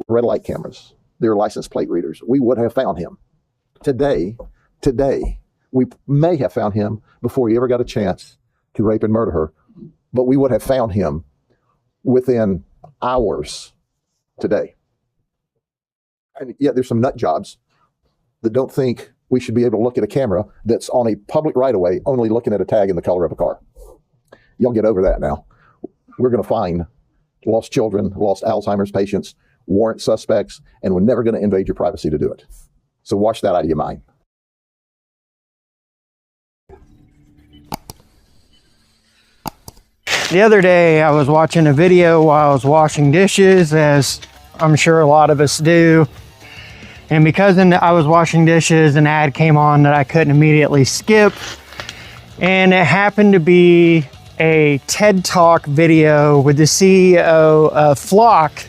red light cameras, their license plate readers, we would have found him. Today, we may have found him before he ever got a chance to rape and murder her, but we would have found him within hours today. And yet there's some nut jobs that don't think we should be able to look at a camera that's on a public right-of-way only looking at a tag in the color of a car. Y'all get over that now. We're going to find lost children, lost Alzheimer's patients, warrant suspects, and we're never going to invade your privacy to do it. So wash that out of your mind. The other day, I was watching a video while I was washing dishes, as I'm sure a lot of us do. And because I was washing dishes, an ad came on that I couldn't immediately skip. And it happened to be a TED Talk video with the CEO of Flock.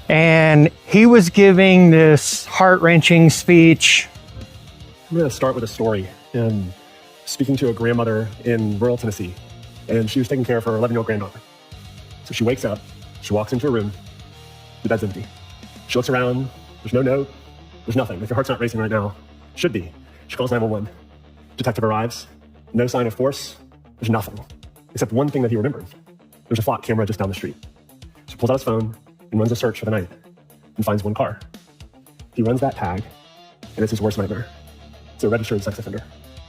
And he was giving this heart-wrenching speech. I'm going to start with a story. Speaking to a grandmother in rural Tennessee. And she was taking care of her 11-year-old granddaughter. So she wakes up, she walks into a room, the bed's empty. She looks around, there's no note, there's nothing. If your heart's not racing right now, it should be. She calls 911. Detective arrives, no sign of force, there's nothing. Except one thing that he remembered. There's a Flock camera just down the street. So he pulls out his phone and runs a search for the night and finds one car. He runs that tag, and it's his worst nightmare. It's a registered sex offender.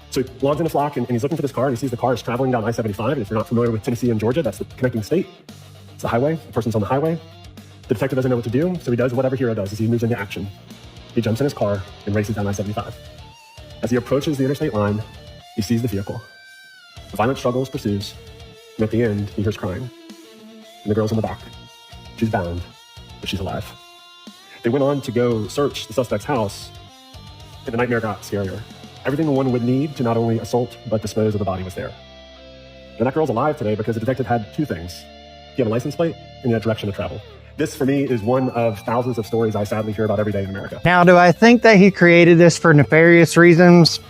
So he logs into Flock and he's looking for this car, and he sees the car is traveling down I-75. And if you're not familiar with Tennessee and Georgia, that's the connecting state. It's the highway, the person's on the highway. The detective doesn't know what to do, so he does what every hero does, is he moves into action. He jumps in his car and races down I-75. As he approaches the interstate line, he sees the vehicle. The violent struggles pursues, and at the end, he hears crying. And the girl's in the back. She's bound, but she's alive. They went on to go search the suspect's house, and the nightmare got scarier. Everything one would need to not only assault, but dispose of the body was there. And that girl's alive today because the detective had two things. He had a license plate and he had direction to travel. This, for me, is one of thousands of stories I sadly hear about every day in America. Now, do I think that he created this for nefarious reasons?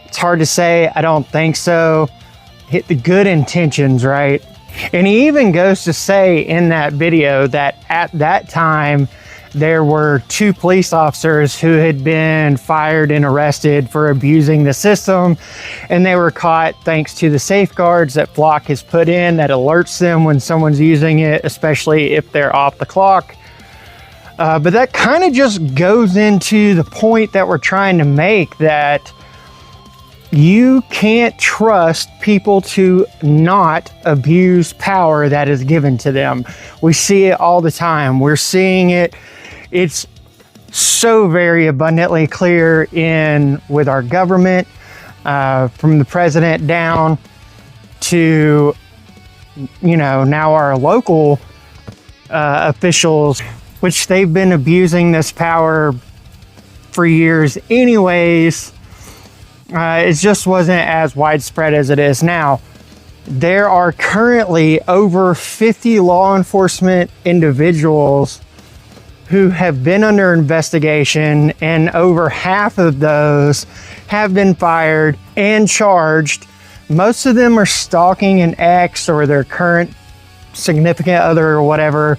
It's hard to say. I don't think so. Hit the good intentions, right? And he even goes to say in that video that at that time, there were 2 police officers who had been fired and arrested for abusing the system, and they were caught thanks to the safeguards that Flock has put in that alerts them when someone's using it, especially if they're off the clock. But that kind of just goes into the point that we're trying to make, that you can't trust people to not abuse power that is given to them. We see it all the time. We're seeing it. It's so very abundantly clear with our government, from the president down to, now our local officials, which they've been abusing this power for years anyways. It just wasn't as widespread as it is now. There are currently over 50 law enforcement individuals who have been under investigation, and over half of those have been fired and charged. Most of them are stalking an ex or their current significant other or whatever,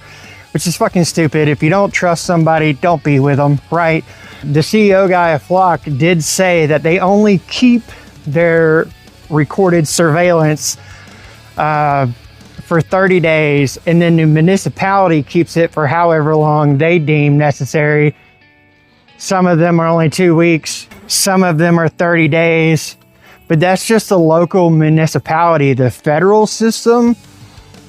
which is fucking stupid. If you don't trust somebody, don't be with them, right? The CEO guy of Flock did say that they only keep their recorded surveillance for 30 days, and then the municipality keeps it for however long they deem necessary. Some of them are only 2 weeks, some of them are 30 days, but that's just the local municipality. The federal system,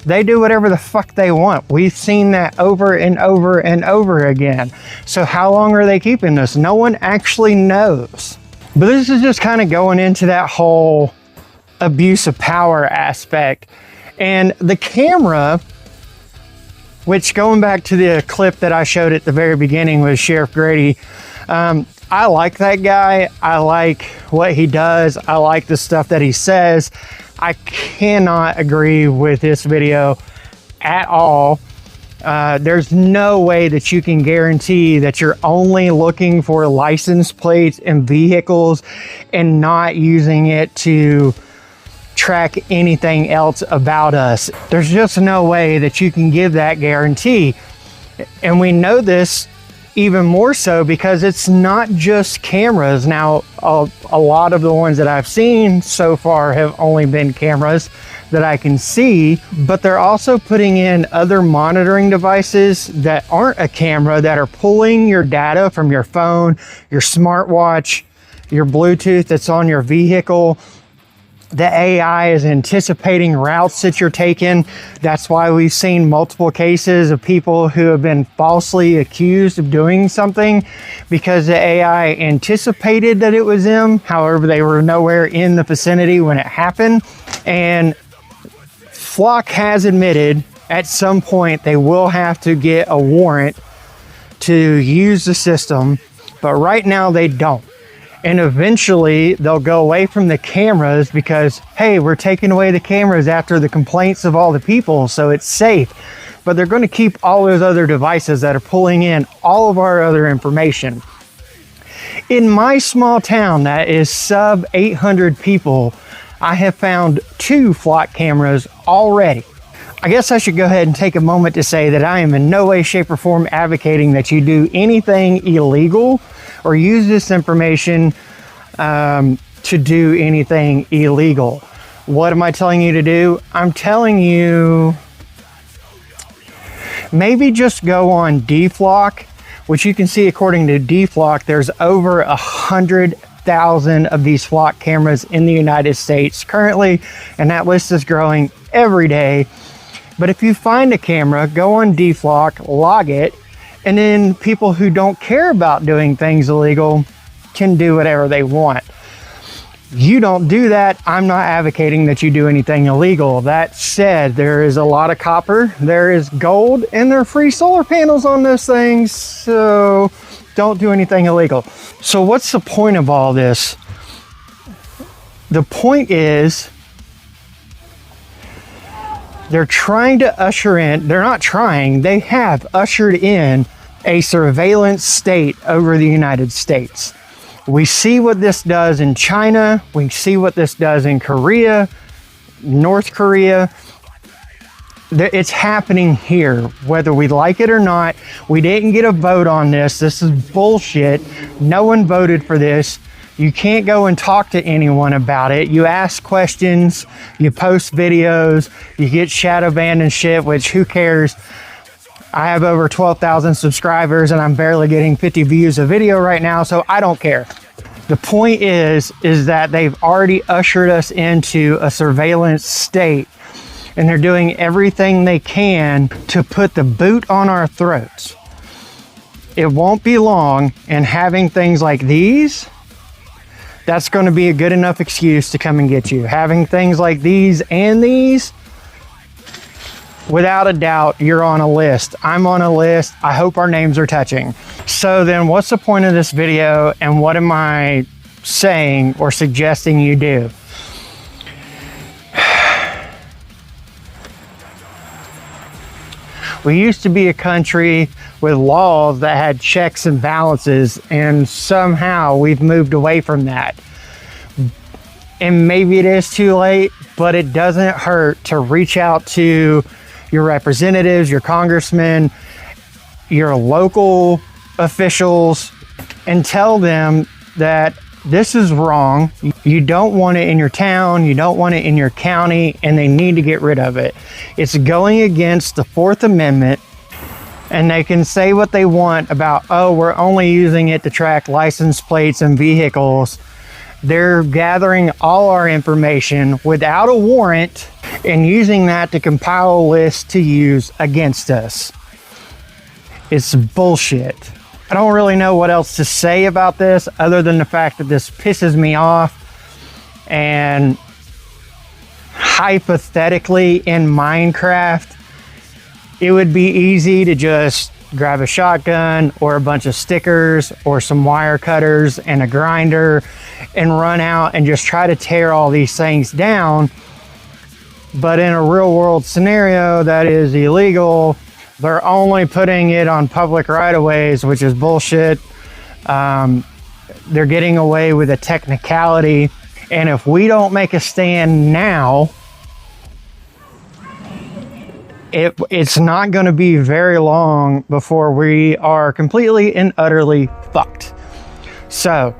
they do whatever the fuck they want. We've seen that over and over and over again. So how long are they keeping this? No one actually knows. But this is just kind of going into that whole abuse of power aspect. And the camera, which, going back to the clip that I showed at the very beginning with Sheriff Grady, I like that guy. I like what he does. I like the stuff that he says. I cannot agree with this video at all. There's no way that you can guarantee that you're only looking for license plates and vehicles and not using it to track anything else about us. There's just no way that you can give that guarantee. And we know this even more so because it's not just cameras. Now, a lot of the ones that I've seen so far have only been cameras that I can see, but they're also putting in other monitoring devices that aren't a camera that are pulling your data from your phone, your smartwatch, your Bluetooth that's on your vehicle. The AI is anticipating routes that you're taking. That's why we've seen multiple cases of people who have been falsely accused of doing something because the AI anticipated that it was them. However, they were nowhere in the vicinity when it happened. And Flock has admitted at some point they will have to get a warrant to use the system, but right now they don't. And eventually they'll go away from the cameras because, hey, we're taking away the cameras after the complaints of all the people, so it's safe. But they're going to keep all those other devices that are pulling in all of our other information. In my small town that is sub 800 people, I have found 2 Flock cameras already. I guess I should go ahead and take a moment to say that I am in no way, shape, or form advocating that you do anything illegal or use this information to do anything illegal. What am I telling you to do? I'm telling you maybe just go on DFlock, which you can see according to DFlock, there's over 100,000 of these Flock cameras in the United States currently, and that list is growing every day. But if you find a camera, go on DFlock, log it, and then people who don't care about doing things illegal can do whatever they want. You don't do that. I'm not advocating that you do anything illegal. That said, there is a lot of copper, there is gold, and there are free solar panels on those things, so don't do anything illegal. So what's the point of all this? The point is, they're trying to usher in, they're not trying, they have ushered in a surveillance state over the United States. We see what this does in China, we see what this does in Korea, North Korea. It's happening here, whether we like it or not. We didn't get a vote on this. This is bullshit. No one voted for this. You can't go and talk to anyone about it. You ask questions, you post videos, you get shadow banned and shit, which who cares? I have over 12,000 subscribers and I'm barely getting 50 views a video right now, so I don't care. The point is that they've already ushered us into a surveillance state and they're doing everything they can to put the boot on our throats. It won't be long, and having things like these, that's going to be a good enough excuse to come and get you. Having things like these and these, without a doubt, you're on a list. I'm on a list. I hope our names are touching. So then what's the point of this video and what am I saying or suggesting you do? We used to be a country with laws that had checks and balances, and somehow we've moved away from that. And maybe it is too late, but it doesn't hurt to reach out to your representatives, your congressmen, your local officials, and tell them that this is wrong. You don't want it in your town, you don't want it in your county, and they need to get rid of it. It's going against the Fourth Amendment, and they can say what they want about, oh, we're only using it to track license plates and vehicles. They're gathering all our information without a warrant and using that to compile a list to use against us. It's bullshit. I don't really know what else to say about this other than the fact that this pisses me off. And hypothetically, in Minecraft, it would be easy to just grab a shotgun or a bunch of stickers or some wire cutters and a grinder and run out and just try to tear all these things down. But in a real world scenario, that is illegal. They're only putting it on public right-of-ways, which is bullshit. They're getting away with a technicality. And if we don't make a stand now, it's not going to be very long before we are completely and utterly fucked. So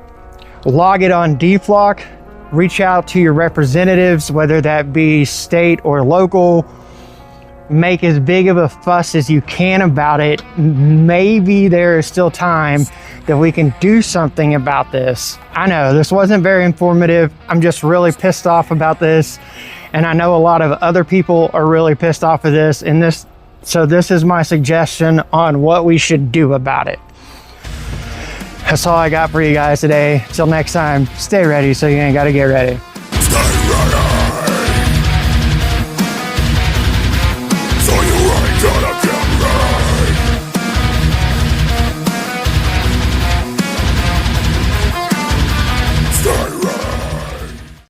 log it on DFlock, reach out to your representatives, whether that be state or local, make as big of a fuss as you can about it. Maybe there is still time that we can do something about this. I know this wasn't very informative. I'm just really pissed off about this. And I know a lot of other people are really pissed off of this. So this is my suggestion on what we should do about it. That's all I got for you guys today. Till next time, stay ready so you ain't gotta get ready. Stay ready.